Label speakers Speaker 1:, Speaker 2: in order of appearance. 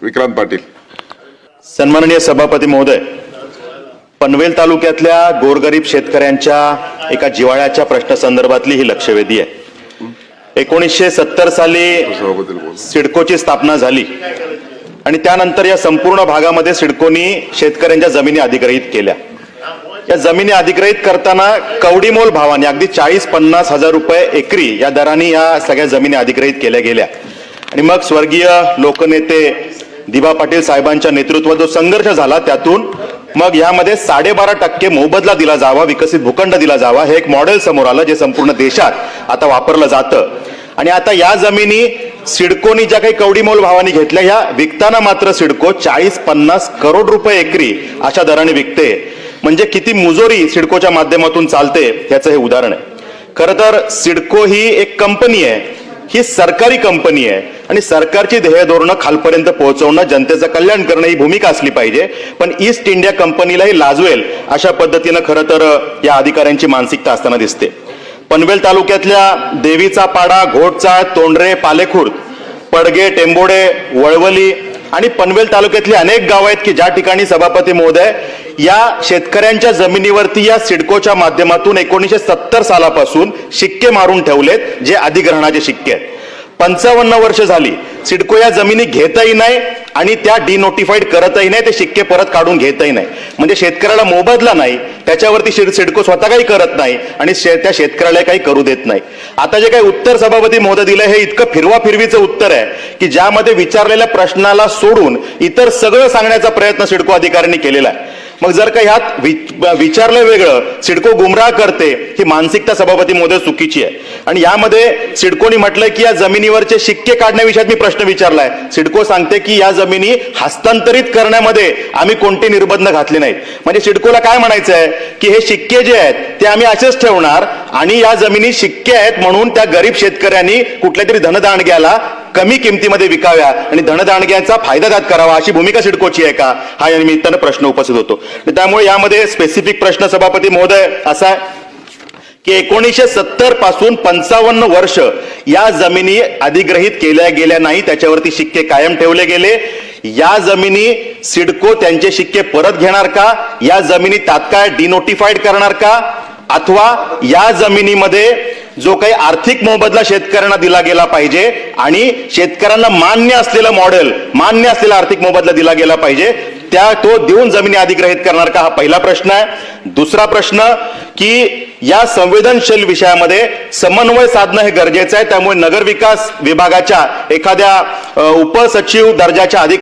Speaker 1: विक्रांत पाटील.
Speaker 2: सन्माननीय सभापती महोदय, पनवेल तालुक्यातल्या गोरगरीब शेतकऱ्यांच्या एका जिव्हाळ्याच्या प्रश्नासंदर्भातली ही लक्षवेधी आहे. 1970 साली सिडकोची स्थापना झाली आणि त्यानंतर या संपूर्ण भागामध्ये सिडकोनी शेतकऱ्यांच्या जमिनी अधिग्रहित केल्या. या जमिनी अधिग्रहित करताना कवडीमोल भावाने अगदी 40-50 हजार रुपये एकरी या दराने या सगळ्या जमिनी अधिग्रहित केल्या गेल्या. आणि मग स्वर्गीय लोकनेते दिबा पाटील साहेबांच्या नेतृत्वात जो संघर्ष झाला त्यातून मग यामध्ये 12.5% मोबदला दिला जावा, विकसित भूखंड दिला जावा, हे एक मॉडेल समोर आलं जे संपूर्ण देशात आता वापरलं जातं. आणि आता या जमिनी सिडकोनी ज्या काही कवडीमोल भावाने घेतल्या ह्या विकताना मात्र सिडको 40-50 करोड रुपये एकरी अशा दराने विकते. म्हणजे किती मुजोरी सिडकोच्या माध्यमातून चालते याचं हे उदाहरण आहे. खरं तर सिडको ही एक कंपनी आहे, ही सरकारी कंपनी आहे आणि सरकारची ध्येय धोरणं खालपर्यंत पोहोचवणं, जनतेचं कल्याण करणं ही भूमिका असली पाहिजे. पण ईस्ट इंडिया कंपनीलाही लाजवेल अशा पद्धतीनं खरं तर या अधिकाऱ्यांची मानसिकता असताना दिसते. पनवेल तालुक्यातल्या देवीचा पाडा, घोटचा, तोंडरे, पालेखुर्द, पडगे, टेंबोडे, वळवली आणि पनवेल तालुक्यातली अनेक गावं आहेत की ज्या ठिकाणी सभापती महोदय या शेतकऱ्यांच्या जमिनीवरती या सिडकोच्या माध्यमातून 1970 सालापासून शिक्के मारून ठेवलेत, जे अधिग्रहणाचे शिक्के आहेत. 55 वर्ष झाली सिडको या जमिनी घेतही नाही आणि त्या डिनोटिफाईड करतही नाही, ते शिक्के परत काढून घेतही नाही. म्हणजे शेतकऱ्याला मोबदला नाही, त्याच्यावरती सिडको स्वतः काही करत नाही आणि त्या शेतकऱ्याला काही करू देत नाही. आता जे काही उत्तर सभापती महोदय दिलं हे इतकं फिरवाफिरवीचं उत्तर आहे की ज्यामध्ये विचारलेल्या प्रश्नाला सोडून इतर सगळं सांगण्याचा प्रयत्न सिडको अधिकाऱ्यांनी केलेला आहे. मग जर का ह्यात विचारलं वेगळं, सिडको गुमराह करते, ही मानसिकता सभापती महोदय चुकीची आहे. आणि यामध्ये सिडकोनी म्हटलंय की या जमिनीवरचे शिक्के काढण्याविषयी मी प्रश्न विचारलाय. सिडको सांगते की या जमिनी हस्तांतरित करण्यामध्ये आम्ही कोणते निर्बंध घातले नाहीत. म्हणजे सिडकोला काय म्हणायचं आहे की हे शिक्के जे आहेत ते आम्ही असेच ठेवणार आणि या जमिनी शिक्के आहेत म्हणून त्या गरीब शेतकऱ्यांनी कुठल्या तरी धनदांडग्याला कमी किमतीमध्ये विकाव्या आणि धनदांडग्यांचा फायदा त्यात करावा, अशी भूमिका सिडकोची आहे का, हा या निमित्तानं प्रश्न उपस्थित होतो. त्यामुळे यामध्ये स्पेसिफिक प्रश्न सभापती महोदय असा आहे की 1970 पासून 55 वर्ष या जमिनी अधिग्रहित केल्या गेल्या नाही, त्याच्यावरती शिक्के कायम ठेवले गेले. या जमिनी सिडको त्यांचे शिक्के परत घेणार का, या जमिनी तात्काळ डिनोटिफाईड करणार का, अथवा या जमिनीमध्ये जो काही आर्थिक मोबदला शेतकऱ्यांना दिला गेला पाहिजे आणि शेतकऱ्यांना मान्य असलेलं मॉडेल, मान्य असलेला आर्थिक मोबदला दिला गेला पाहिजे, तो देऊन जमिनी अधिग्रहित करणार का, हा पहिला प्रश्न आहे. दुसरा प्रश्न की या संवेदनशील विषयामध्ये समन्वय साधणं हे गरजेचं आहे. त्यामुळे नगरविकास विभागाच्या एखाद्या उपसचिव दर्जाच्या